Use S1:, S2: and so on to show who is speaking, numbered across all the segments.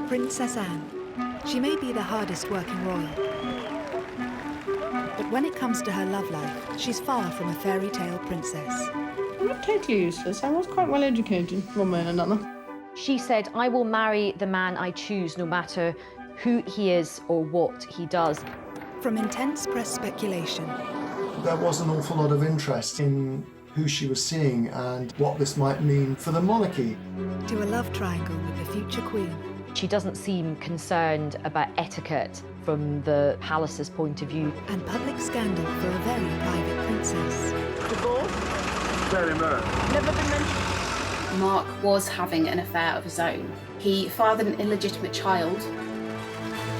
S1: Princess Anne. She may be the hardest working royal. But when it comes to her love life, she's far from a fairy tale princess.
S2: I'm not totally useless. I was quite well educated, one way and another.
S3: She said, I will marry the man I choose, no matter who he is or what he does.
S1: From intense press speculation.
S4: There was an awful lot of interest in who she was seeing and what this might mean for the monarchy.
S1: To a love triangle with the future queen.
S3: She doesn't seem concerned about etiquette from the palace's point of view.
S1: And public scandal for a very private princess.
S5: Divorce? Very much.
S6: Never been mentioned. Mark was having an affair of his own. He fathered an illegitimate child.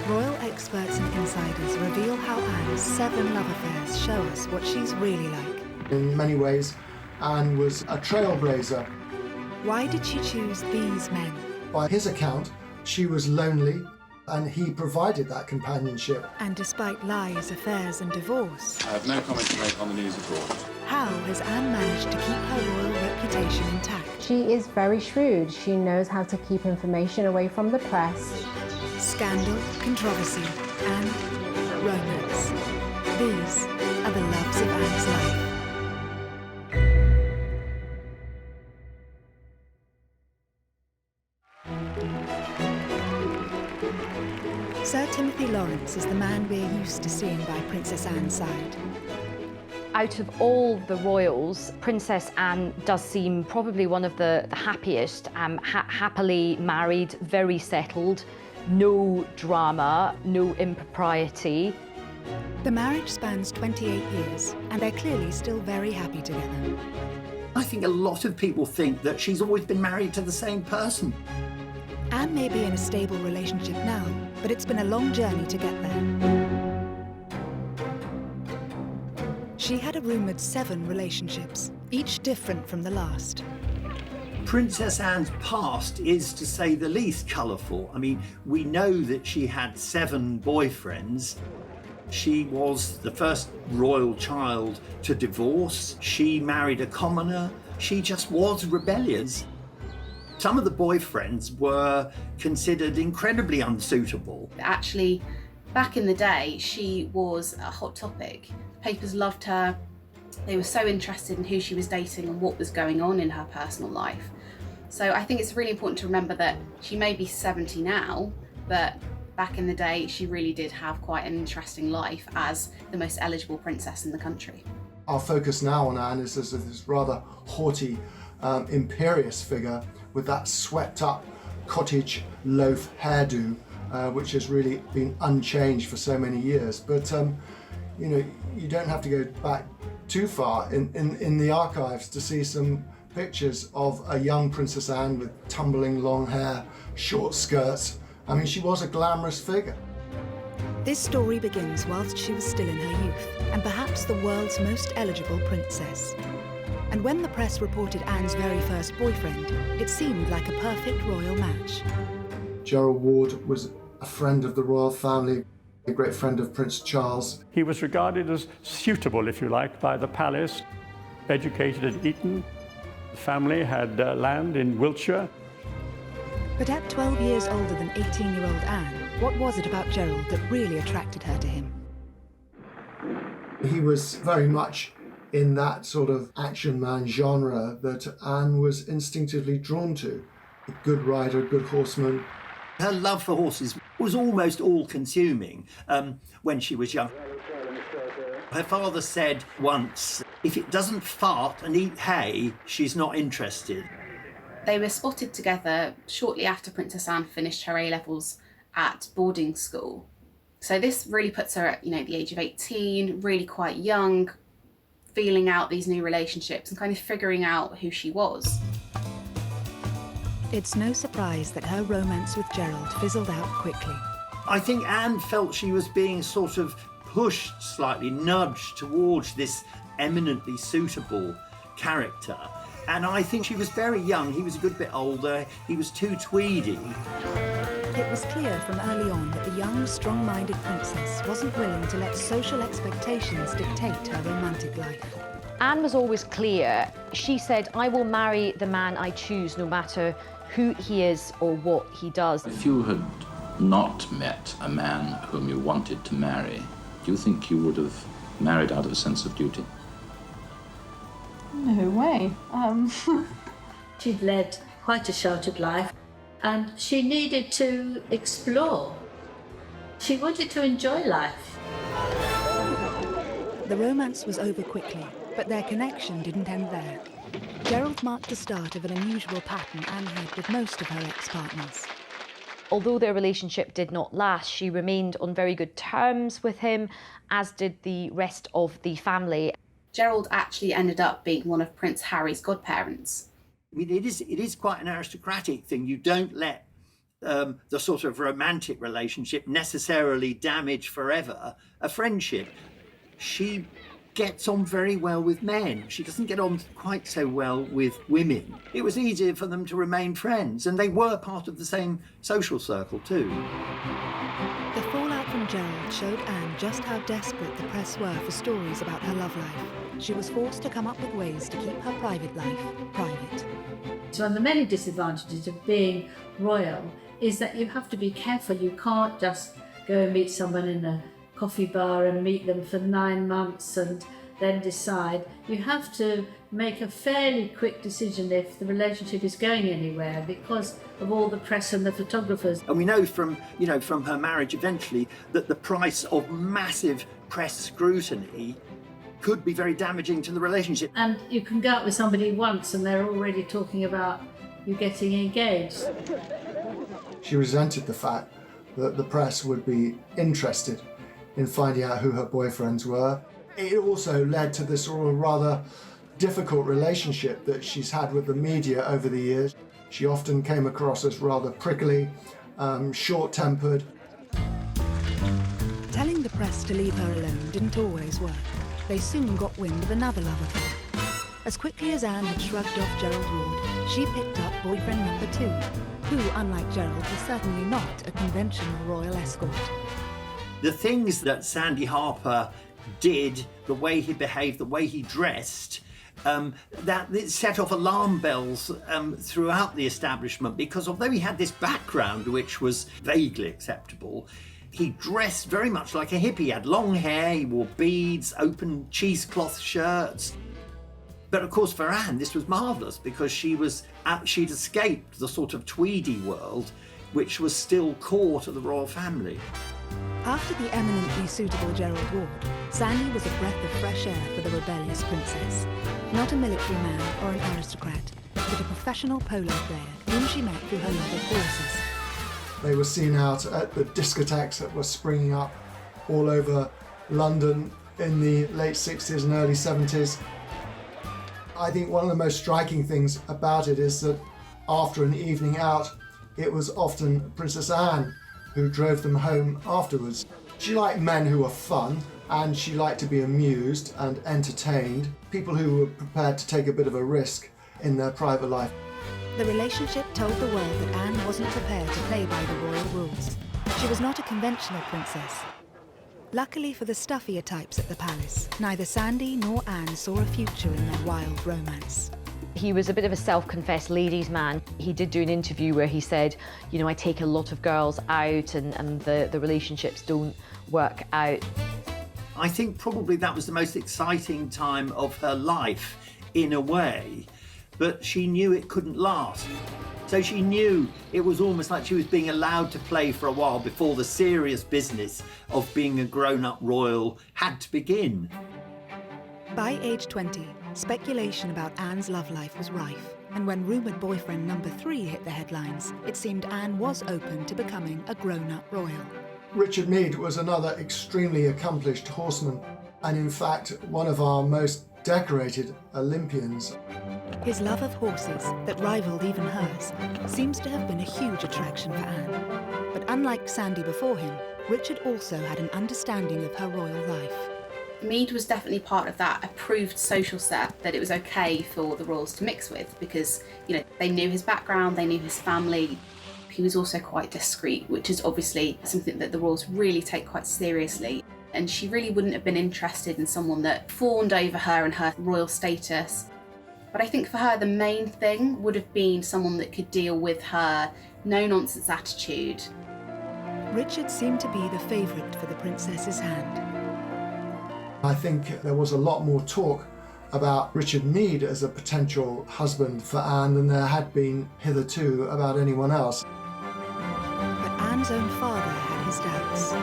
S1: Royal experts and insiders reveal how Anne's 7 love affairs show us what she's really like.
S4: In many ways, Anne was a trailblazer.
S1: Why did she choose these men?
S4: By his account, she was lonely, and he provided that companionship.
S1: And despite lies, affairs and divorce...
S7: I have no comment to make on the news report.
S1: How has Anne managed to keep her royal reputation intact?
S8: She is very shrewd. She knows how to keep information away from the press.
S1: Scandal, controversy, and romance. These are the loves of Anne's life. Sir Timothy Lawrence is the man we're used to seeing by Princess Anne's side.
S3: Out of all the royals, Princess Anne does seem probably one of the happiest, happily married, very settled, no drama, no impropriety.
S1: The marriage spans 28 years, and they're clearly still very happy together.
S9: I think a lot of people think that she's always been married to the same person.
S1: Anne may be in a stable relationship now, but it's been a long journey to get there. She had a rumoured 7 relationships, each different from the last.
S9: Princess Anne's past is, to say the least, colourful. I mean, we know that she had 7 boyfriends. She was the first royal child to divorce. She married a commoner. She just was rebellious. Some of the boyfriends were considered incredibly unsuitable.
S6: Actually, back in the day, she was a hot topic. Papers loved her. They were so interested in who she was dating and what was going on in her personal life. So I think it's really important to remember that she may be 70 now, but back in the day, she really did have quite an interesting life as the most eligible princess in the country.
S4: Our focus now on Anne is as this rather haughty, imperious figure with that swept-up cottage loaf hairdo, which has really been unchanged for so many years. But you know, you don't have to go back too far in the archives to see some pictures of a young Princess Anne with tumbling long hair, short skirts. I mean, she was a glamorous figure.
S1: This story begins whilst she was still in her youth, and perhaps the world's most eligible princess. And when the press reported Anne's very first boyfriend, it seemed like a perfect royal match.
S4: Gerald Ward was a friend of the royal family, a great friend of Prince Charles.
S10: He was regarded as suitable, if you like, by the palace, educated at Eton. The family had land in Wiltshire.
S1: But at 12 years older than 18-year-old Anne, what was it about Gerald that really attracted her to him?
S4: He was very much in that sort of action man genre that Anne was instinctively drawn to. A good rider, a good horseman.
S9: Her love for horses was almost all-consuming when she was young. Her father said once, if it doesn't fart and eat hay, she's not interested.
S6: They were spotted together shortly after Princess Anne finished her A-levels at boarding school. So this really puts her at, the age of 18, really quite young, feeling out these new relationships and kind of figuring out who she was.
S1: It's no surprise that her romance with Gerald fizzled out quickly.
S9: I think Anne felt she was being sort of pushed slightly, nudged towards this eminently suitable character. And I think she was very young. He was a good bit older. He was too tweedy.
S1: It was clear from early on that the young, strong-minded princess wasn't willing to let social expectations dictate her romantic life.
S3: Anne was always clear. She said, I will marry the man I choose, no matter who he is or what he does.
S11: If you had not met a man whom you wanted to marry, do you think you would have married out of a sense of duty?
S2: No way.
S12: She'd led quite a sheltered life and she needed to explore. She wanted to enjoy life.
S1: The romance was over quickly, but their connection didn't end there. Gerald marked the start of an unusual pattern Anne had with most of her ex-partners.
S3: Although their relationship did not last, she remained on very good terms with him, as did the rest of the family.
S6: Gerald actually ended up being one of Prince Harry's godparents.
S9: I mean, it is quite an aristocratic thing. You don't let the sort of romantic relationship necessarily damage forever a friendship. She gets on very well with men. She doesn't get on quite so well with women. It was easier for them to remain friends, and they were part of the same social circle too.
S1: The fallout from Gerald showed Anne just how desperate the press were for stories about her love life. She was forced to come up with ways to keep her private life private.
S12: So one of the many disadvantages of being royal is that you have to be careful. You can't just go and meet someone in a coffee bar and meet them for 9 months and then decide. You have to make a fairly quick decision if the relationship is going anywhere because of all the press and the photographers.
S9: And we know from her marriage eventually that the price of massive press scrutiny could be very damaging to the relationship.
S12: And you can go out with somebody once and they're already talking about you getting engaged.
S4: She resented the fact that the press would be interested in finding out who her boyfriends were. It also led to this sort of rather difficult relationship that she's had with the media over the years. She often came across as rather prickly, short-tempered.
S1: Telling the press to leave her alone didn't always work. They soon got wind of another love affair. As quickly as Anne had shrugged off Gerald Ward, she picked up boyfriend number 2, who, unlike Gerald, was certainly not a conventional royal escort.
S9: The things that Sandy Harper did, the way he behaved, the way he dressed, that it set off alarm bells throughout the establishment, because although he had this background which was vaguely acceptable, he dressed very much like a hippie. He had long hair, he wore beads, open cheesecloth shirts. But of course for Anne this was marvellous because she'd escaped the sort of tweedy world which was still core to the royal family.
S1: After the eminently suitable Gerald Ward, Sandy was a breath of fresh air for the rebellious princess. Not a military man or an aristocrat, but a professional polo player whom she met through her love of horses.
S4: They were seen out at the discotheques that were springing up all over London in the late 60s and early 70s. I think one of the most striking things about it is that after an evening out, it was often Princess Anne who drove them home afterwards. She liked men who were fun, and she liked to be amused and entertained, people who were prepared to take a bit of a risk in their private life.
S1: The relationship told the world that Anne wasn't prepared to play by the royal rules. She was not a conventional princess. Luckily for the stuffier types at the palace, neither Sandy nor Anne saw a future in their wild romance.
S3: He was a bit of a self-confessed ladies' man. He did do an interview where he said, you know, I take a lot of girls out and the relationships don't work out.
S9: I think probably that was the most exciting time of her life, in a way, but she knew it couldn't last. So she knew it was almost like she was being allowed to play for a while before the serious business of being a grown-up royal had to begin.
S1: By age 20, speculation about Anne's love life was rife, and when rumoured boyfriend number 3 hit the headlines, it seemed Anne was open to becoming a grown-up royal.
S4: Richard Meade was another extremely accomplished horseman, and in fact one of our most decorated Olympians.
S1: His love of horses, that rivaled even hers, seems to have been a huge attraction for Anne. But unlike Sandy before him, Richard also had an understanding of her royal life.
S6: Meade was definitely part of that approved social set that it was okay for the royals to mix with because, you know, they knew his background, they knew his family. He was also quite discreet, which is obviously something that the royals really take quite seriously. And she really wouldn't have been interested in someone that fawned over her and her royal status. But I think for her, the main thing would have been someone that could deal with her no-nonsense attitude.
S1: Richard seemed to be the favourite for the princess's hand.
S4: I think there was a lot more talk about Richard Meade as a potential husband for Anne than there had been hitherto about anyone else.
S1: But Anne's own father had his doubts.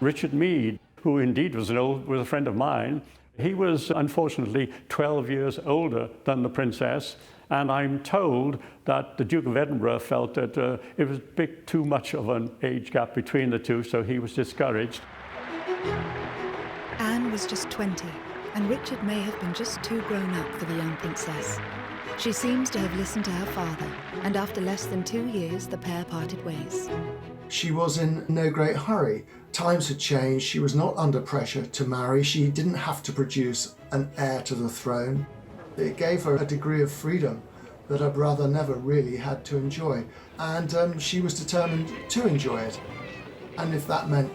S10: Richard Meade, who indeed was a friend of mine, he was unfortunately 12 years older than the princess, and I'm told that the Duke of Edinburgh felt that it was a bit too much of an age gap between the two, so he was discouraged.
S1: Anne was just 20, and Richard may have been just too grown up for the young princess. She seems to have listened to her father, and after less than 2 years, the pair parted ways.
S4: She was in no great hurry. Times had changed. She was not under pressure to marry. She didn't have to produce an heir to the throne. It gave her a degree of freedom that her brother never really had to enjoy. And she was determined to enjoy it. And if that meant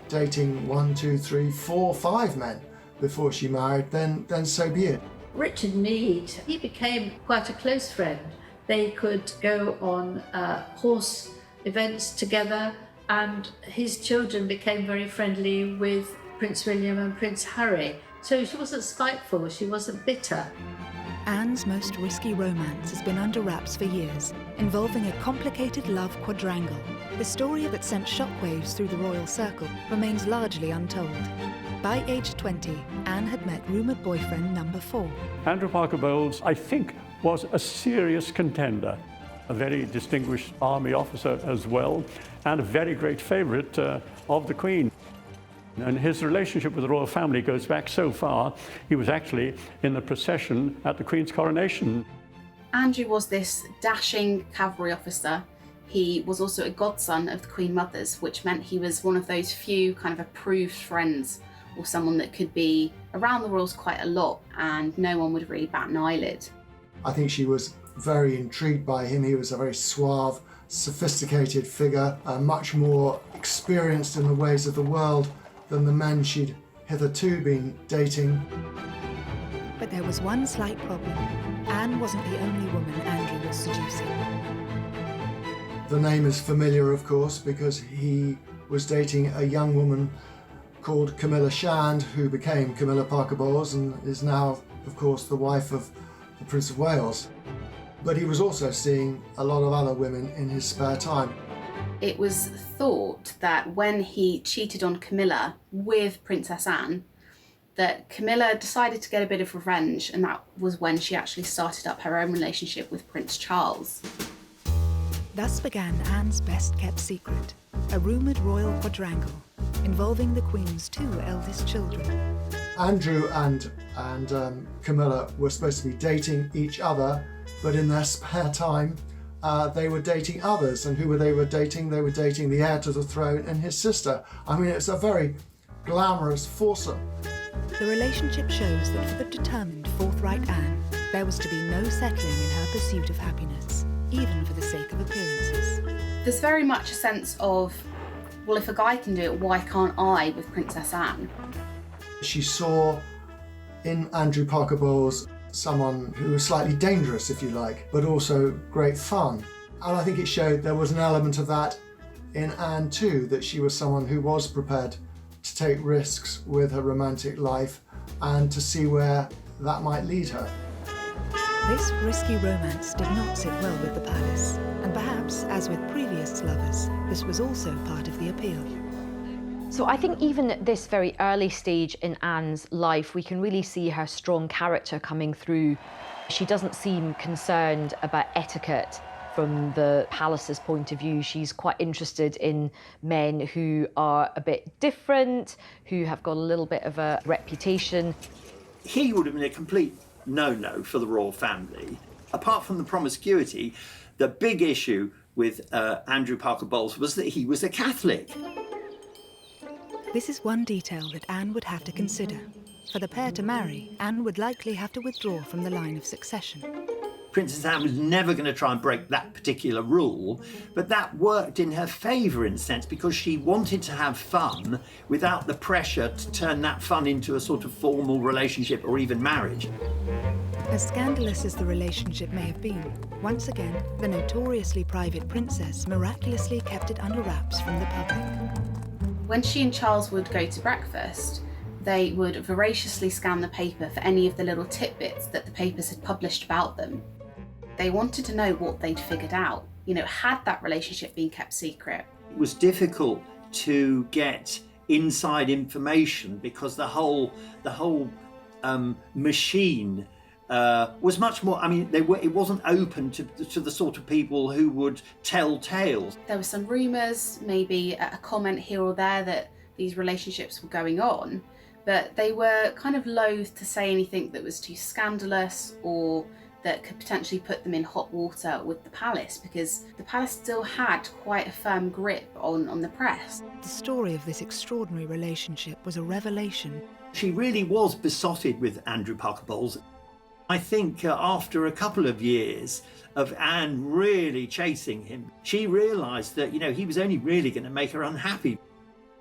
S4: dating 1, 2, 3, 4, 5 men before she married, then so be it.
S12: Richard Meade, he became quite a close friend. They could go on horse events together, and his children became very friendly with Prince William and Prince Harry. So she wasn't spiteful, she wasn't bitter.
S1: Anne's most risky romance has been under wraps for years, involving a complicated love quadrangle. The story that sent shockwaves through the royal circle remains largely untold. By age 20, Anne had met rumoured boyfriend number 4.
S10: Andrew Parker Bowles, I think, was a serious contender, a very distinguished army officer as well, and a very great favourite of the Queen. And his relationship with the royal family goes back so far, he was actually in the procession at the Queen's coronation.
S6: Andrew was this dashing cavalry officer. He was also a godson of the Queen Mother's, which meant he was one of those few kind of approved friends, or someone that could be around the royals quite a lot and no one would really bat an eyelid.
S4: I think she was very intrigued by him. He was a very suave, sophisticated figure, much more experienced in the ways of the world than the men she'd hitherto been dating.
S1: But there was one slight problem. Anne wasn't the only woman Andrew was seducing.
S4: The name is familiar, of course, because he was dating a young woman called Camilla Shand, who became Camilla Parker Bowles and is now, of course, the wife of the Prince of Wales. But he was also seeing a lot of other women in his spare time.
S6: It was thought that when he cheated on Camilla with Princess Anne, that Camilla decided to get a bit of revenge, and that was when she actually started up her own relationship with Prince Charles.
S1: Thus began Anne's best-kept secret, a rumoured royal quadrangle involving the Queen's 2 eldest children.
S4: Andrew and Camilla were supposed to be dating each other, but in their spare time, they were dating others. And who were they dating? They were dating the heir to the throne and his sister. I mean, it's a very glamorous foursome.
S1: The relationship shows that for the determined, forthright Anne, there was to be no settling in her pursuit of happiness, even for the sake of appearances.
S6: There's very much a sense of, well, if a guy can do it, why can't I with Princess Anne?
S4: She saw in Andrew Parker Bowles someone who was slightly dangerous, if you like, but also great fun. And I think it showed there was an element of that in Anne too, that she was someone who was prepared to take risks with her romantic life and to see where that might lead her.
S1: This risky romance did not sit well with the palace, and perhaps, as with previous lovers, this was also part of the appeal.
S3: So I think even at this very early stage in Anne's life, we can really see her strong character coming through. She doesn't seem concerned about etiquette from the palace's point of view. She's quite interested in men who are a bit different, who have got a little bit of a reputation.
S9: He would have been a complete no-no for the royal family. Apart from the promiscuity, the big issue with Andrew Parker Bowles was that he was a Catholic.
S1: This is one detail that Anne would have to consider. For the pair to marry, Anne would likely have to withdraw from the line of succession.
S9: Princess Anne was never going to try and break that particular rule, but that worked in her favour in a sense because she wanted to have fun without the pressure to turn that fun into a sort of formal relationship or even marriage.
S1: As scandalous as the relationship may have been, once again, the notoriously private princess miraculously kept it under wraps from the public.
S6: When she and Charles would go to breakfast, they would voraciously scan the paper for any of the little tidbits that the papers had published about them. They wanted to know what they'd figured out. You know, had that relationship been kept secret?
S9: It was difficult to get inside information because the whole machine was much more. I mean, it wasn't open to the sort of people who would tell tales.
S6: There were some rumours, maybe a comment here or there that these relationships were going on, but they were kind of loath to say anything that was too scandalous or that could potentially put them in hot water with the palace, because the palace still had quite a firm grip on the press.
S1: The story of this extraordinary relationship was a revelation.
S9: She really was besotted with Andrew Parker Bowles. I think after a couple of years of Anne really chasing him, she realised that, he was only really going to make her unhappy.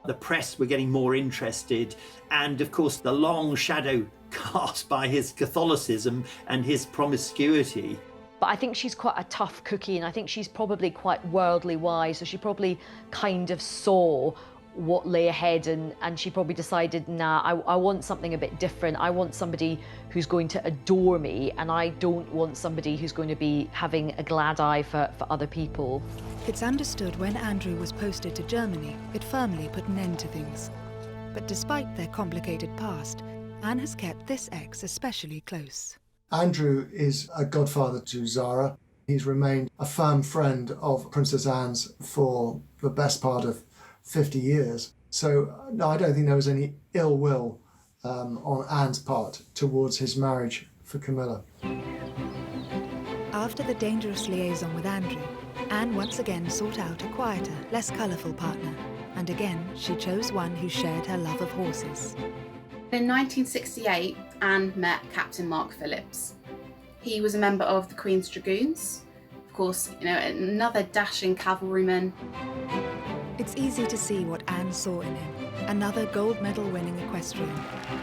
S9: The press were getting more interested, and of course the long shadow cast by his Catholicism and his promiscuity.
S3: But I think she's quite a tough cookie, and I think she's probably quite worldly wise, so she probably kind of saw what lay ahead, and she probably decided, nah, I want something a bit different. I want somebody who's going to adore me, and I don't want somebody who's going to be having a glad eye for other people.
S1: It's understood when Andrew was posted to Germany, it firmly put an end to things. But despite their complicated past, Anne has kept this ex especially close.
S4: Andrew is a godfather to Zara. He's remained a firm friend of Princess Anne's for the best part of 50 years. So, no, I don't think there was any ill will on Anne's part towards his marriage for Camilla.
S1: After the dangerous liaison with Andrew, Anne once again sought out a quieter, less colourful partner. And again, she chose one who shared her love of horses.
S6: In 1968, Anne met Captain Mark Phillips. He was a member of the Queen's Dragoons. Of course, another dashing cavalryman.
S1: It's easy to see what Anne saw in him. Another gold medal winning equestrian,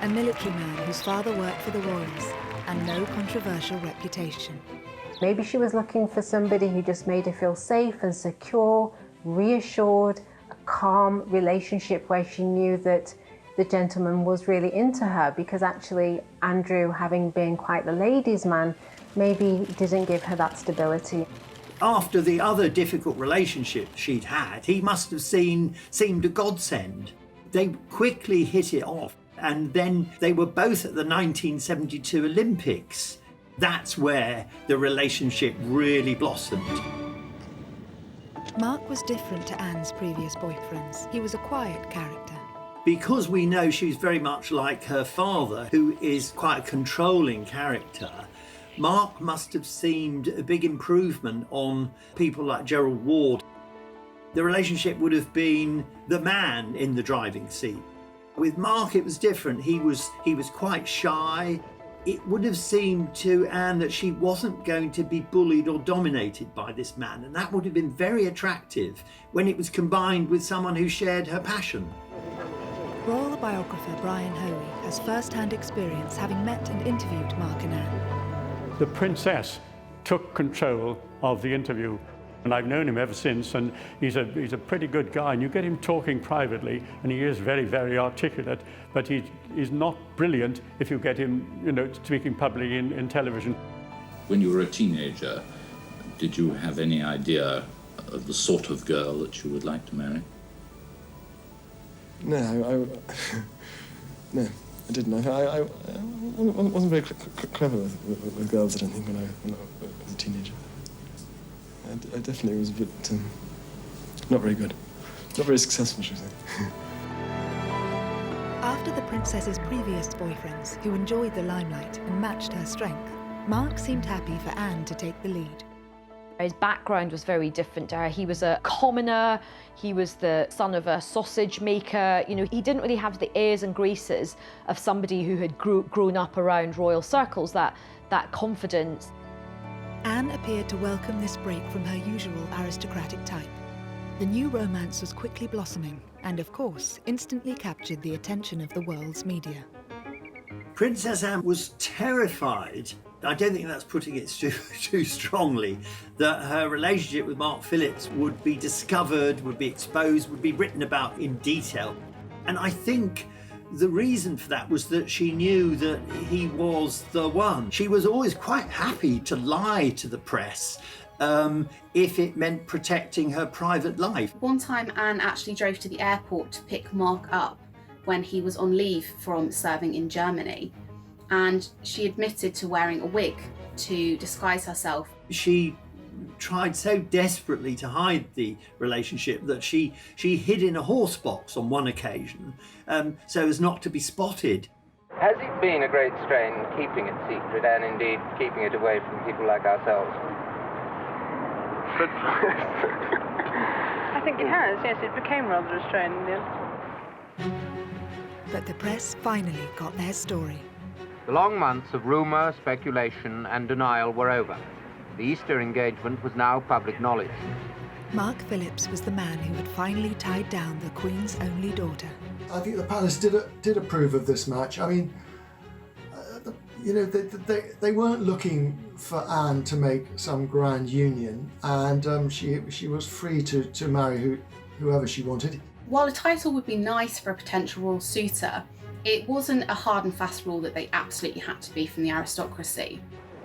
S1: a military man whose father worked for the royals, and no controversial reputation.
S8: Maybe she was looking for somebody who just made her feel safe and secure, reassured, a calm relationship where she knew that the gentleman was really into her, because actually Andrew, having been quite the ladies' man, maybe didn't give her that stability.
S9: After the other difficult relationship she'd had, he must have seemed a godsend. They quickly hit it off, and then they were both at the 1972 Olympics. That's where the relationship really blossomed.
S1: Mark was different to Anne's previous boyfriends. He was a quiet character.
S9: Because we know she's very much like her father, who is quite a controlling character, Mark must have seemed a big improvement on people like Gerald Ward. The relationship would have been the man in the driving seat. With Mark, it was different. He was quite shy. It would have seemed to Anne that she wasn't going to be bullied or dominated by this man, and that would have been very attractive when it was combined with someone who shared her passion.
S1: Royal biographer Brian Hoey has first-hand experience having met and interviewed Mark and Anne.
S10: The princess took control of the interview, and I've known him ever since, and he's a pretty good guy, and you get him talking privately, and he is very, very articulate, but he's not brilliant if you get him, speaking publicly in television.
S11: When you were a teenager, did you have any idea of the sort of girl that you would like to marry?
S5: No, no, I didn't. I wasn't very clever with girls, I don't think, when I was a teenager. I definitely was a bit not very good. Not very successful, should I say.
S1: After the princess's previous boyfriends, who enjoyed the limelight and matched her strength, Mark seemed happy for Anne to take the lead.
S3: His background was very different to her. He was a commoner, he was the son of a sausage maker. He didn't really have the airs and graces of somebody who had grown up around royal circles, that confidence.
S1: Anne appeared to welcome this break from her usual aristocratic type. The new romance was quickly blossoming and, of course, instantly captured the attention of the world's media.
S9: Princess Anne was terrified I don't think that's putting it too strongly, that her relationship with Mark Phillips would be discovered, would be exposed, would be written about in detail. And I think the reason for that was that she knew that he was the one. She was always quite happy to lie to the press if it meant protecting her private life.
S6: One time Anne actually drove to the airport to pick Mark up when he was on leave from serving in Germany, and she admitted to wearing a wig to disguise herself.
S9: She tried so desperately to hide the relationship that she hid in a horse box on one occasion so as not to be spotted.
S13: Has it been a great strain keeping it secret and indeed keeping it away from people like ourselves?
S2: I think it has, yes, it became rather a strain in the end.
S1: But the press finally got their story.
S13: The long months of rumour, speculation and denial were over. The Easter engagement was now public knowledge.
S1: Mark Phillips was the man who had finally tied down the Queen's only daughter.
S4: I think the palace did approve of this match. I mean, they weren't looking for Anne to make some grand union, and she was free to marry whoever she wanted.
S6: While a title would be nice for a potential royal suitor, it wasn't a hard and fast rule that they absolutely had to be from the aristocracy.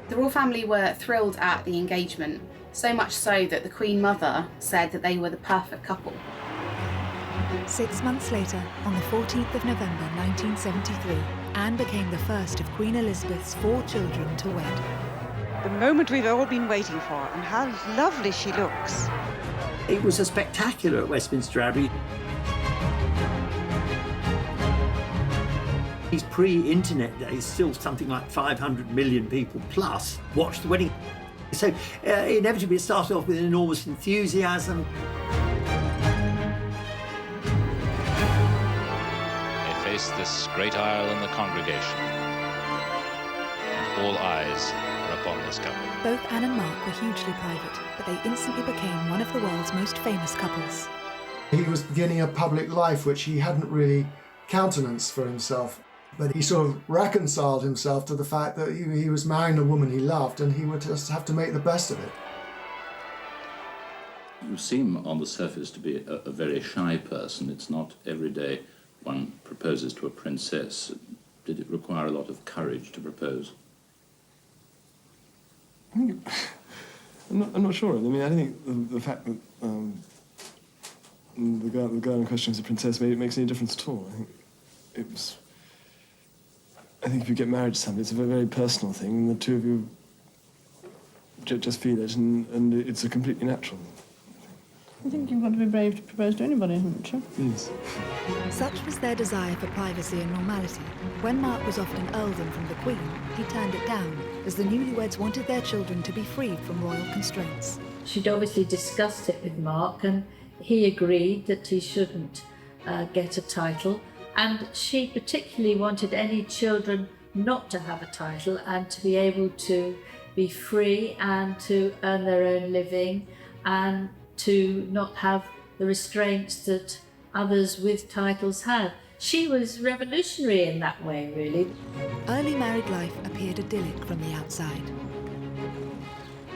S6: The royal family were thrilled at the engagement, so much so that the Queen Mother said that they were the perfect couple.
S1: 6 months later, on the 14th of November 1973, Anne became the first of Queen Elizabeth's 4 children to wed.
S14: The moment we've all been waiting for, and how lovely she looks.
S9: It was a spectacular at Westminster Abbey. These pre-internet days, still something like 500 million people plus watched the wedding. So inevitably it started off with an enormous enthusiasm.
S15: They faced this great aisle in the congregation, and all eyes were upon this couple.
S1: Both Anne and Mark were hugely private, but they instantly became one of the world's most famous couples.
S4: He was beginning a public life which he hadn't really countenanced for himself. But he sort of reconciled himself to the fact that he was marrying a woman he loved, and he would just have to make the best of it.
S11: You seem on the surface to be a very shy person. It's not every day one proposes to a princess. Did it require a lot of courage to propose?
S5: I'm not sure. I mean, I think the fact that the girl in question is a princess makes any difference at all. I think if you get married to somebody, it's a very, very personal thing, and the two of you just feel it, and it's a completely natural thing.
S2: I think you've got to be brave to propose to anybody, haven't you?
S5: Yes.
S1: Such was their desire for privacy and normality. When Mark was offered an earldom from the Queen, he turned it down, as the newlyweds wanted their children to be freed from royal constraints.
S12: She'd obviously discussed it with Mark, and he agreed that he shouldn't get a title. And she particularly wanted any children not to have a title and to be able to be free and to earn their own living and to not have the restraints that others with titles had. She was revolutionary in that way, really.
S1: Early married life appeared idyllic from the outside.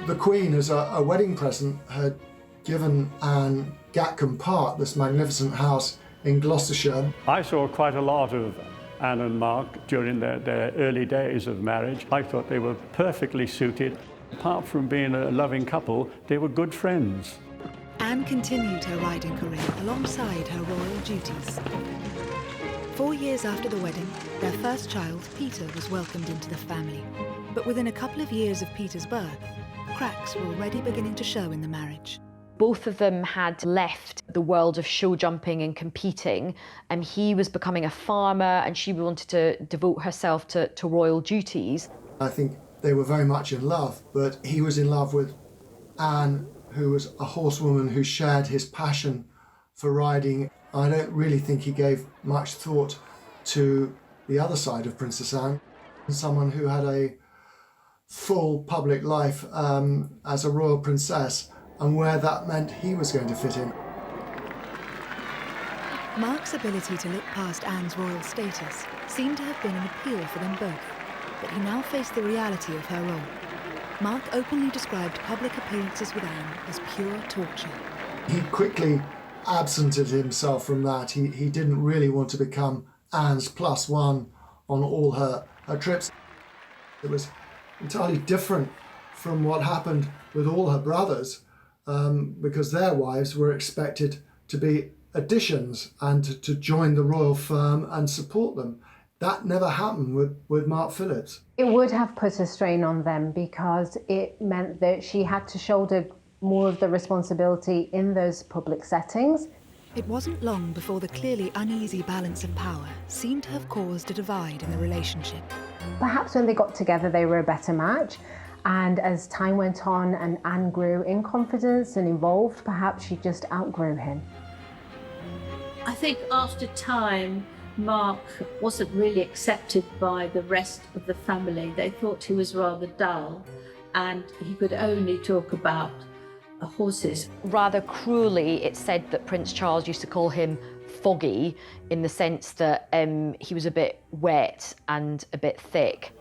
S4: The Queen, as a wedding present, had given Anne Gatcombe Park, this magnificent house in Gloucestershire.
S10: I saw quite a lot of Anne and Mark during their early days of marriage. I thought they were perfectly suited. Apart from being a loving couple, they were good friends.
S1: Anne continued her riding career alongside her royal duties. 4 years after the wedding, their first child, Peter, was welcomed into the family. But within a couple of years of Peter's birth, cracks were already beginning to show in the marriage.
S3: Both of them had left the world of show jumping and competing, and he was becoming a farmer and she wanted to devote herself to royal duties.
S4: I think they were very much in love, but he was in love with Anne, who was a horsewoman who shared his passion for riding. I don't really think he gave much thought to the other side of Princess Anne, someone who had a full public life as a royal princess, and where that meant he was going to fit in.
S1: Mark's ability to look past Anne's royal status seemed to have been an appeal for them both, but he now faced the reality of her role. Mark openly described public appearances with Anne as pure torture.
S4: He quickly absented himself from that. He didn't really want to become Anne's +1 on all her trips. It was entirely different from what happened with all her brothers, because their wives were expected to be additions and to join the royal firm and support them. That never happened with Mark Phillips.
S8: It would have put a strain on them because it meant that she had to shoulder more of the responsibility in those public settings.
S1: It wasn't long before the clearly uneasy balance of power seemed to have caused a divide in the relationship.
S8: Perhaps when they got together they were a better match, and as time went on and Anne grew in confidence and evolved, perhaps she just outgrew him.
S12: I think after time, Mark wasn't really accepted by the rest of the family. They thought he was rather dull and he could only talk about horses.
S3: Rather cruelly, it's said that Prince Charles used to call him foggy, in the sense that he was a bit wet and a bit thick.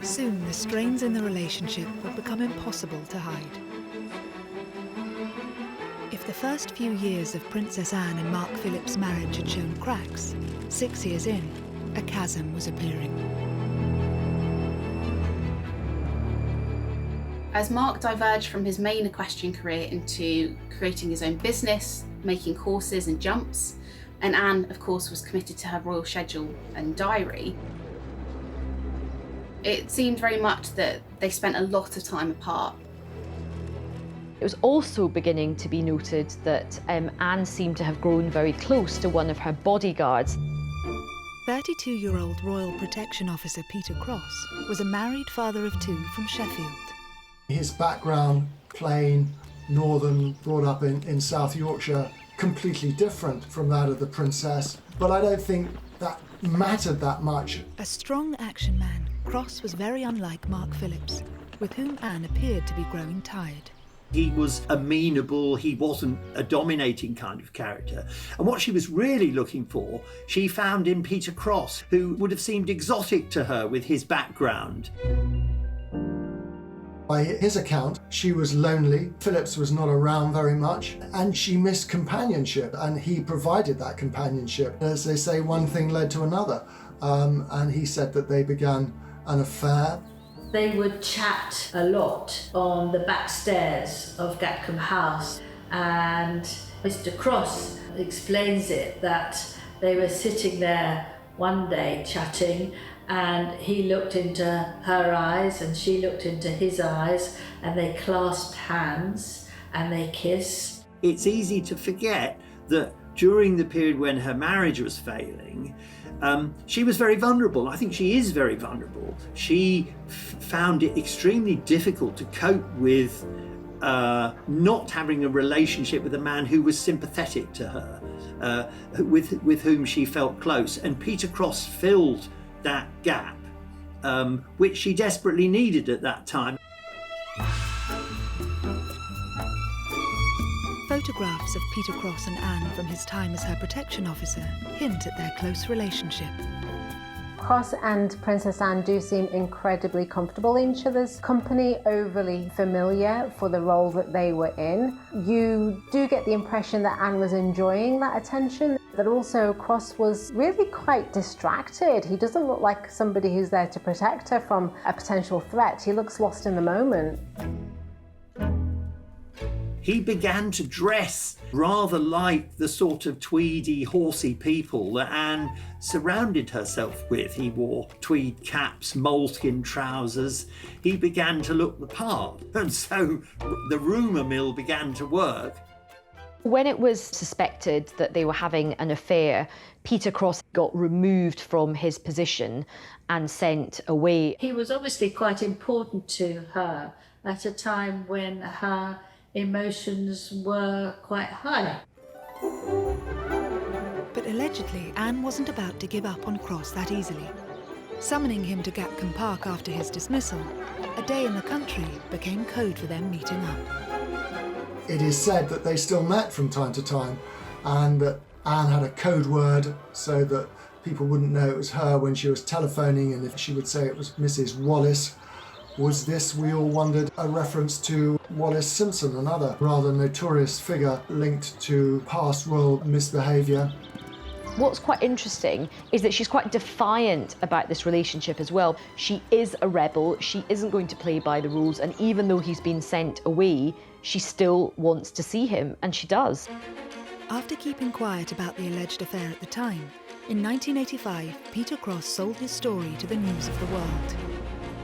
S1: Soon the strains in the relationship would become impossible to hide. If the first few years of Princess Anne and Mark Phillips' marriage had shown cracks, 6 years in, a chasm was appearing.
S6: As Mark diverged from his main equestrian career into creating his own business, making horses and jumps, and Anne, of course, was committed to her royal schedule and diary, it seemed very much that they spent a lot of time apart.
S3: It was also beginning to be noted that Anne seemed to have grown very close to one of her bodyguards.
S1: 32-year-old Royal Protection Officer Peter Cross was a married father of 2 from Sheffield.
S4: His background, plain, northern, brought up in South Yorkshire, completely different from that of the princess, but I don't think that mattered that much.
S1: A strong action man, Cross was very unlike Mark Phillips, with whom Anne appeared to be growing tired.
S9: He was amenable, he wasn't a dominating kind of character. And what she was really looking for, she found in Peter Cross, who would have seemed exotic to her with his background.
S4: By his account, she was lonely, Phillips was not around very much, and she missed companionship, and he provided that companionship. As they say, one thing led to another, and he said that they began an affair.
S12: They would chat a lot on the back stairs of Gatcombe House, and Mr. Cross explains it that they were sitting there one day chatting, and he looked into her eyes and she looked into his eyes, and they clasped hands and they kissed.
S9: It's easy to forget that during the period when her marriage was failing, she was very vulnerable. I think she is very vulnerable. She found it extremely difficult to cope with not having a relationship with a man who was sympathetic to her, with whom she felt close. And Peter Cross filled that gap, which she desperately needed at that time.
S1: Photographs of Peter Cross and Anne from his time as her protection officer hint at their close relationship.
S8: Cross and Princess Anne do seem incredibly comfortable in each other's company, overly familiar for the role that they were in. You do get the impression that Anne was enjoying that attention, but also Cross was really quite distracted. He doesn't look like somebody who's there to protect her from a potential threat. He looks lost in the moment.
S9: He began to dress rather like the sort of tweedy, horsey people that Anne surrounded herself with. He wore tweed caps, moleskin trousers. He began to look the part, and so the rumour mill began to work.
S3: When it was suspected that they were having an affair, Peter Cross got removed from his position and sent away.
S12: He was obviously quite important to her at a time when her emotions were quite high.
S1: But allegedly, Anne wasn't about to give up on Cross that easily. Summoning him to Gatcombe Park after his dismissal, a day in the country became code for them meeting up.
S4: It is said that they still met from time to time, and that Anne had a code word so that people wouldn't know it was her when she was telephoning, and if she would say it was Mrs. Wallace. Was this, we all wondered, a reference to Wallis Simpson, another rather notorious figure linked to past royal misbehaviour?
S3: What's quite interesting is that she's quite defiant about this relationship as well. She is a rebel, she isn't going to play by the rules, and even though he's been sent away, she still wants to see him, and she does.
S1: After keeping quiet about the alleged affair at the time, in 1985, Peter Cross sold his story to the News of the World.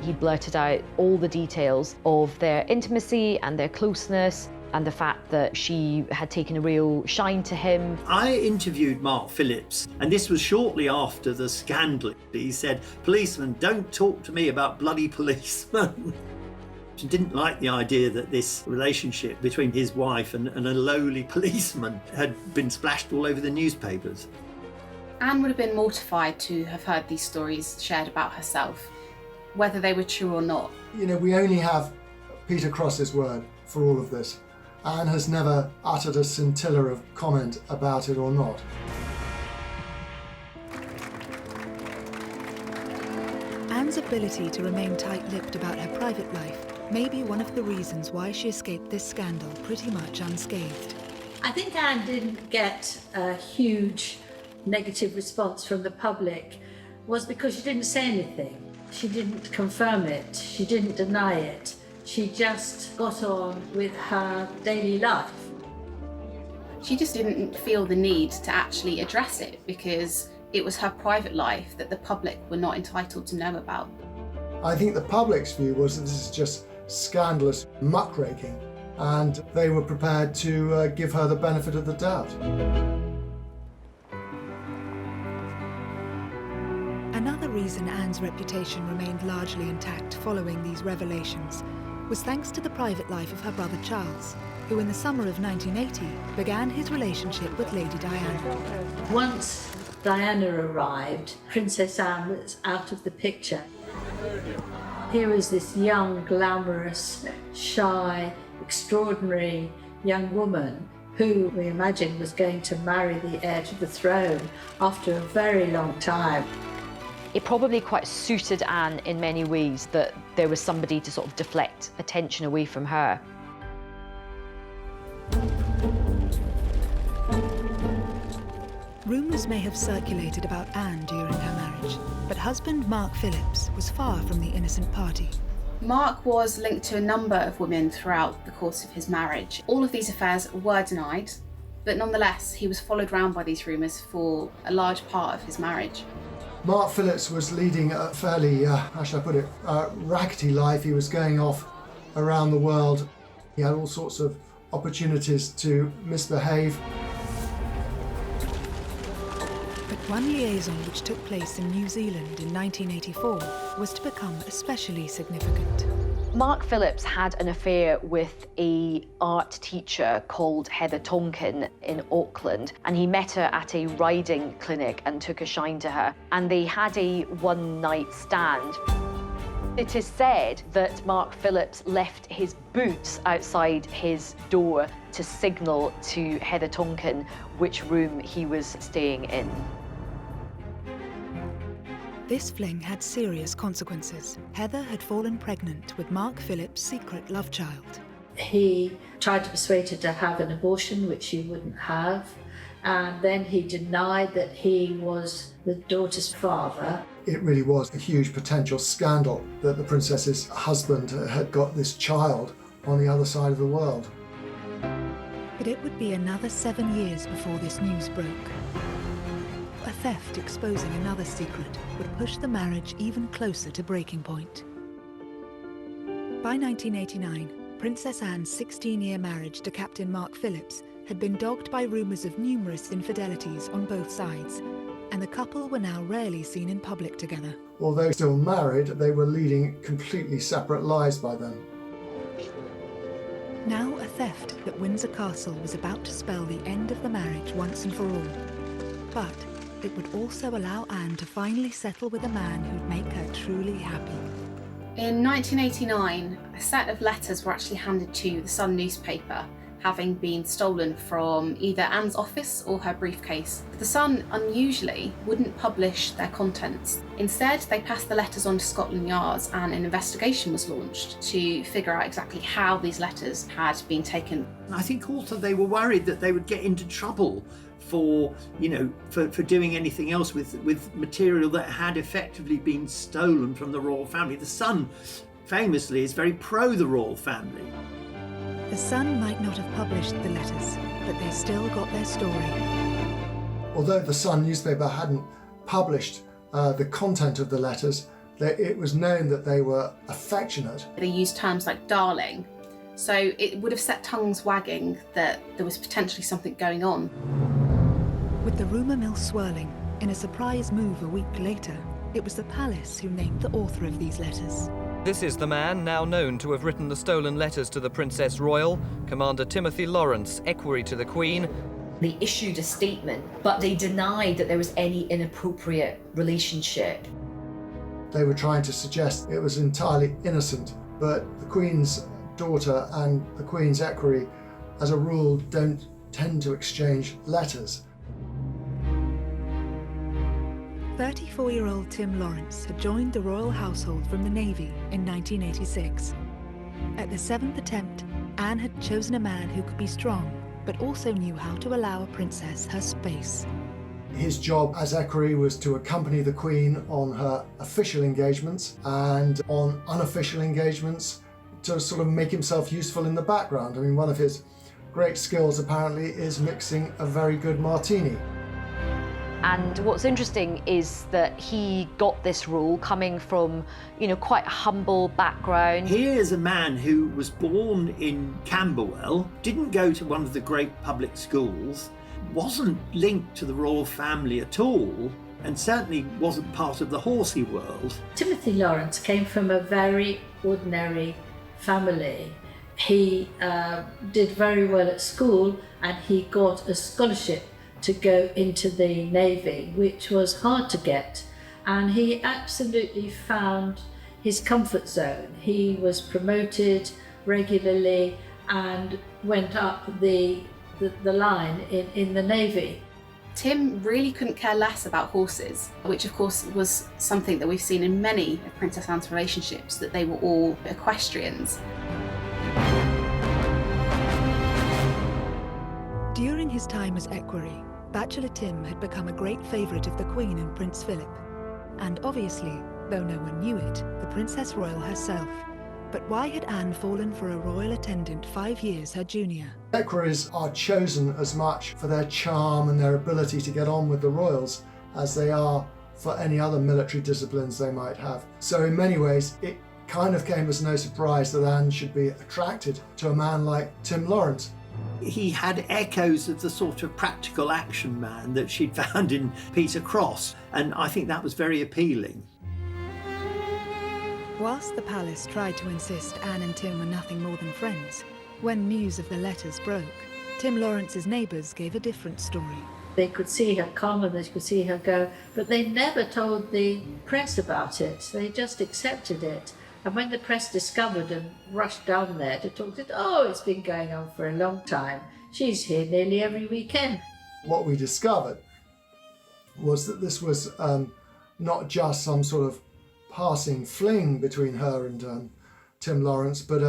S3: He blurted out all the details of their intimacy and their closeness, and the fact that she had taken a real shine to him.
S9: I interviewed Mark Phillips, and this was shortly after the scandal. He said, "Policemen, don't talk to me about bloody policemen." She didn't like the idea that this relationship between his wife and a lowly policeman had been splashed all over the newspapers.
S6: Anne would have been mortified to have heard these stories shared about herself, whether they were true or not.
S4: You know, we only have Peter Cross's word for all of this. Anne has never uttered a scintilla of comment about it or not.
S1: Anne's ability to remain tight-lipped about her private life may be one of the reasons why she escaped this scandal pretty much unscathed.
S12: I think Anne didn't get a huge negative response from the public was because she didn't say anything. She didn't confirm it, she didn't deny it. She just got on with her daily life.
S6: She just didn't feel the need to actually address it because it was her private life that the public were not entitled to know about.
S4: I think the public's view was that this is just scandalous muckraking, and they were prepared to give her the benefit of the doubt.
S1: Another reason Anne's reputation remained largely intact following these revelations was thanks to the private life of her brother Charles, who in the summer of 1980 began his relationship with Lady Diana.
S12: Once Diana arrived, Princess Anne was out of the picture. Here was this young, glamorous, shy, extraordinary young woman who we imagined was going to marry the heir to the throne after a very long time.
S3: It probably quite suited Anne in many ways that there was somebody to sort of deflect attention away from her.
S1: Rumours may have circulated about Anne during her marriage, but husband Mark Phillips was far from the innocent party.
S6: Mark was linked to a number of women throughout the course of his marriage. All of these affairs were denied, but nonetheless, he was followed round by these rumours for a large part of his marriage.
S4: Mark Phillips was leading a fairly, how shall I put it, rackety life. He was going off around the world. He had all sorts of opportunities to misbehave.
S1: But one liaison which took place in New Zealand in 1984 was to become especially significant.
S3: Mark Phillips had an affair with an art teacher called Heather Tonkin in Auckland, and he met her at a riding clinic and took a shine to her, and they had a one-night stand. It is said that Mark Phillips left his boots outside his door to signal to Heather Tonkin which room he was staying in.
S1: This fling had serious consequences. Heather had fallen pregnant with Mark Phillips' secret love child.
S12: He tried to persuade her to have an abortion, which she wouldn't have, and then he denied that he was the daughter's father.
S4: It really was a huge potential scandal that the princess's husband had got this child on the other side of the world.
S1: But it would be another 7 years before this news broke. A theft exposing another secret would push the marriage even closer to breaking point. By 1989, Princess Anne's 16-year marriage to Captain Mark Phillips had been dogged by rumours of numerous infidelities on both sides, and the couple were now rarely seen in public together.
S4: Although still married, they were leading completely separate lives by then.
S1: Now a theft at Windsor Castle was about to spell the end of the marriage once and for all. But it would also allow Anne to finally settle with a man who'd make her truly happy.
S6: In 1989, a set of letters were actually handed to the Sun newspaper having been stolen from either Anne's office or her briefcase. The Sun, unusually, wouldn't publish their contents. Instead, they passed the letters on to Scotland Yard, and an investigation was launched to figure out exactly how these letters had been taken.
S9: I think also they were worried that they would get into trouble for doing anything else with material that had effectively been stolen from the royal family. The Sun, famously, is very pro the royal family.
S1: The Sun might not have published the letters, but they still got their story.
S4: Although the Sun newspaper hadn't published the content of the letters, it was known that they were affectionate.
S6: They used terms like darling, so it would have set tongues wagging that there was potentially something going on.
S1: With the rumour mill swirling, in a surprise move a week later, it was the palace who named the author of these letters.
S16: This is the man now known to have written the stolen letters to the Princess Royal, Commander Timothy Lawrence, equerry to the Queen.
S17: They issued a statement, but they denied that there was any inappropriate relationship.
S4: They were trying to suggest it was entirely innocent, but the Queen's daughter and the Queen's equerry, as a rule, don't tend to exchange letters.
S1: 34-year-old Tim Lawrence had joined the royal household from the Navy in 1986. At the 7th attempt, Anne had chosen a man who could be strong, but also knew how to allow a princess her space.
S4: His job as equerry was to accompany the Queen on her official engagements, and on unofficial engagements to sort of make himself useful in the background. I mean, one of his great skills apparently is mixing a very good martini.
S3: And what's interesting is that he got this role coming from, quite a humble background.
S9: Here's a man who was born in Camberwell, didn't go to one of the great public schools, wasn't linked to the royal family at all, and certainly wasn't part of the horsey world.
S12: Timothy Lawrence came from a very ordinary family. He did very well at school, and he got a scholarship to go into the Navy, which was hard to get, and he absolutely found his comfort zone. He was promoted regularly and went up the line in the Navy.
S6: Tim really couldn't care less about horses, which of course was something that we've seen in many of Princess Anne's relationships, that they were all equestrians.
S1: During his time as equerry, Bachelor Tim had become a great favourite of the Queen and Prince Philip, and obviously, though no one knew it, the Princess Royal herself. But why had Anne fallen for a royal attendant 5 years her junior?
S4: Equerries are chosen as much for their charm and their ability to get on with the royals as they are for any other military disciplines they might have. So in many ways, it kind of came as no surprise that Anne should be attracted to a man like Tim Lawrence.
S9: He had echoes of the sort of practical action man that she'd found in Peter Cross, and I think that was very appealing.
S1: Whilst the palace tried to insist Anne and Tim were nothing more than friends, when news of the letters broke, Tim Lawrence's neighbours gave a different story.
S12: They could see her come and they could see her go, but they never told the press about it. They just accepted it. And when the press discovered and rushed down there to talk to it, it's been going on for a long time. She's here nearly every weekend.
S4: What we discovered was that this was not just some sort of passing fling between her and Tim Lawrence, but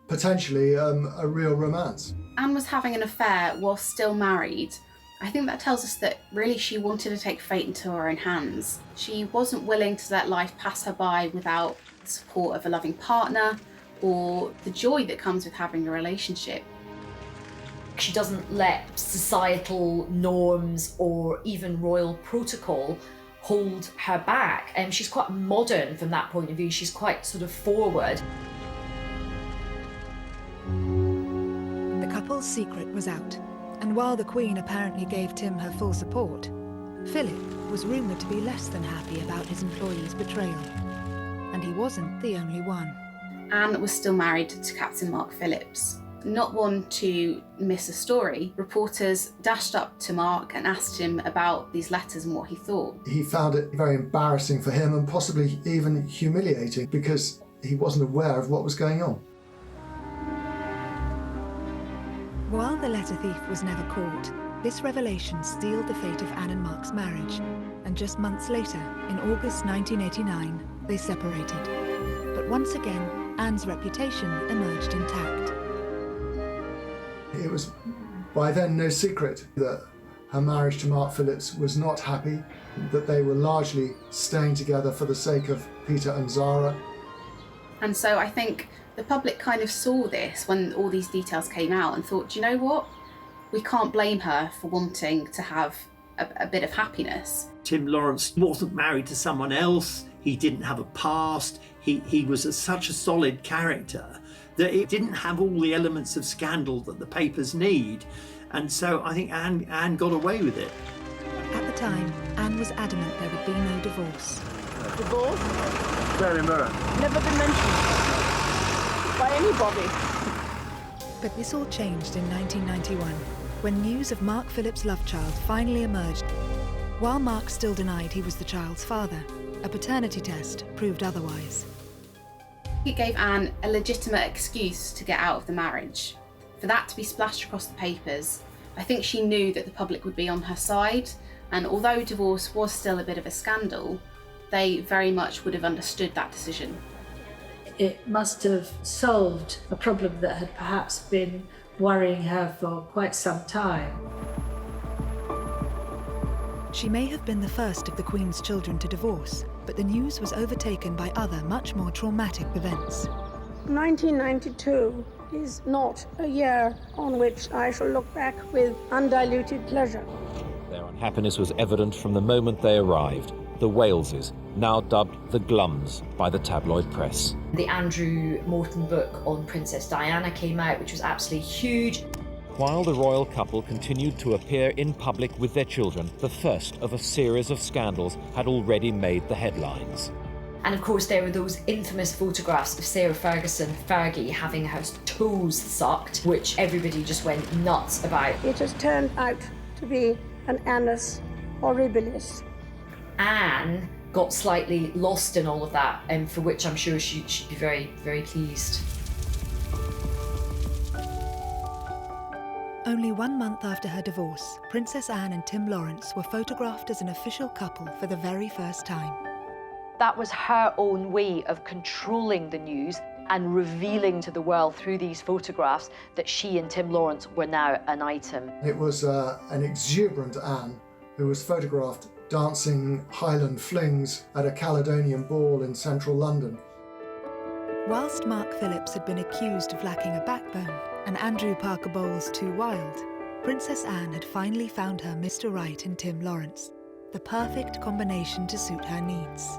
S4: potentially a real romance.
S6: Anne was having an affair while still married. I think that tells us that really she wanted to take fate into her own hands. She wasn't willing to let life pass her by without the support of a loving partner or the joy that comes with having a relationship.
S17: She doesn't let societal norms or even royal protocol hold her back. She's quite modern from that point of view. She's quite sort of forward.
S1: The couple's secret was out, and while the Queen apparently gave Tim her full support, Philip was rumoured to be less than happy about his employee's betrayal. And he wasn't the only one.
S6: Anne was still married to Captain Mark Phillips. Not one to miss a story, reporters dashed up to Mark and asked him about these letters and what he thought.
S4: He found it very embarrassing for him and possibly even humiliating because he wasn't aware of what was going on.
S1: letter thief was never caught, this revelation sealed the fate of Anne and Mark's marriage, and just months later, in August 1989, they separated. But once again, Anne's reputation emerged intact.
S4: It was by then no secret that her marriage to Mark Phillips was not happy, that they were largely staying together for the sake of Peter and Zara.
S6: And so I think the public kind of saw this when all these details came out and thought, do you know what? We can't blame her for wanting to have a bit of happiness.
S9: Tim Lawrence wasn't married to someone else. He didn't have a past. He was such a solid character that it didn't have all the elements of scandal that the papers need. And so I think Anne got away with it.
S1: At the time, Anne was adamant there would be no divorce.
S18: Divorce?
S5: Very mirror.
S18: Never been mentioned by anybody.
S1: But this all changed in 1991, when news of Mark Phillips' love child finally emerged. While Mark still denied he was the child's father, a paternity test proved otherwise.
S6: It gave Anne a legitimate excuse to get out of the marriage. For that to be splashed across the papers, I think she knew that the public would be on her side, and although divorce was still a bit of a scandal, they very much would have understood that decision.
S12: It must have solved a problem that had perhaps been worrying her for quite some time.
S1: She may have been the first of the Queen's children to divorce, but the news was overtaken by other, much more traumatic events.
S18: 1992 is not a year on which I shall look back with undiluted pleasure.
S15: Their unhappiness was evident from the moment they arrived. The Waleses, now dubbed the Glums by the tabloid press.
S17: The Andrew Morton book on Princess Diana came out, which was absolutely huge.
S15: While the royal couple continued to appear in public with their children, the first of a series of scandals had already made the headlines.
S17: And of course there were those infamous photographs of Sarah Ferguson, Fergie, having her toes sucked, which everybody just went nuts about.
S18: It has turned out to be an annus horribilis.
S17: Anne got slightly lost in all of that, and for which I'm sure she'd be very, very pleased.
S1: Only 1 month after her divorce, Princess Anne and Tim Lawrence were photographed as an official couple for the very first time.
S3: That was her own way of controlling the news and revealing to the world through these photographs that she and Tim Lawrence were now an item.
S4: It was an exuberant Anne who was photographed dancing Highland flings at a Caledonian ball in central London.
S1: Whilst Mark Phillips had been accused of lacking a backbone and Andrew Parker Bowles too wild, Princess Anne had finally found her Mr. Right in Tim Lawrence, the perfect combination to suit her needs.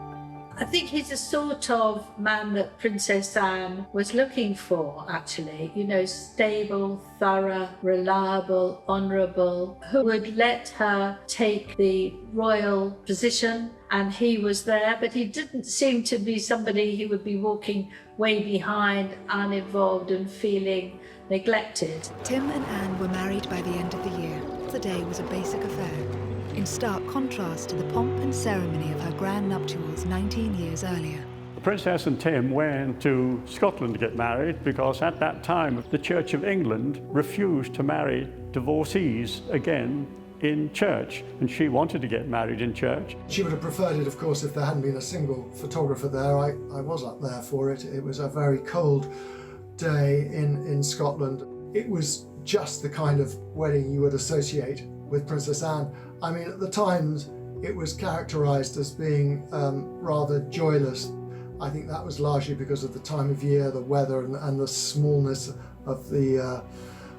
S12: I think he's the sort of man that Princess Anne was looking for, actually. You know, stable, thorough, reliable, honourable, who would let her take the royal position, and he was there, but he didn't seem to be somebody who would be walking way behind, uninvolved and feeling neglected.
S1: Tim and Anne were married by the end of the year. The day was a basic affair, in stark contrast to the pomp and ceremony of her grand nuptials 19 years earlier.
S10: The Princess and Tim went to Scotland to get married because at that time the Church of England refused to marry divorcees again in church, and she wanted to get married in church.
S4: She would have preferred it, of course, if there hadn't been a single photographer there. I was up there for it. It was a very cold day in Scotland. It was just the kind of wedding you would associate with Princess Anne. I mean, at the times, it was characterised as being rather joyless. I think that was largely because of the time of year, the weather, and the smallness of the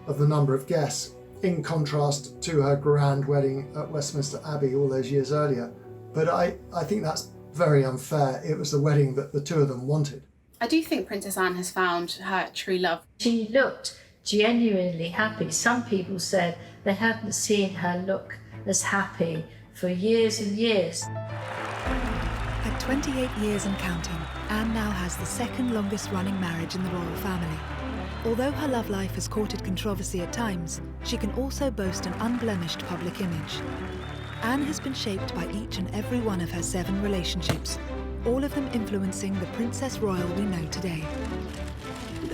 S4: number of guests, in contrast to her grand wedding at Westminster Abbey all those years earlier. But I think that's very unfair. It was the wedding that the two of them wanted.
S6: I do think Princess Anne has found her true love.
S12: She looked genuinely happy. Some people said they hadn't seen her look as happy for years and years.
S1: At 28 years and counting, Anne now has the second longest running marriage in the royal family. Although her love life has courted controversy at times, she can also boast an unblemished public image. Anne has been shaped by each and every one of her 7 relationships, all of them influencing the Princess Royal we know today.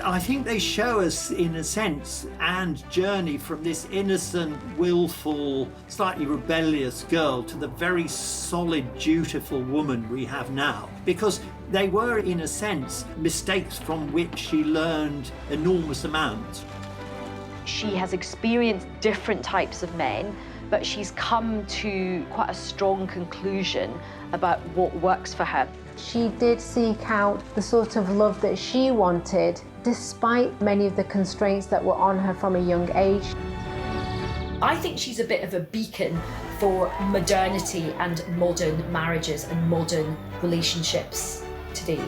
S9: I think they show us, in a sense, Anne's journey from this innocent, willful, slightly rebellious girl to the very solid, dutiful woman we have now. Because they were, in a sense, mistakes from which she learned enormous amounts.
S3: She has experienced different types of men, but she's come to quite a strong conclusion about what works for her.
S8: She did seek out the sort of love that she wanted, despite many of the constraints that were on her from a young age.
S17: I think she's a bit of a beacon for modernity and modern marriages and modern relationships today.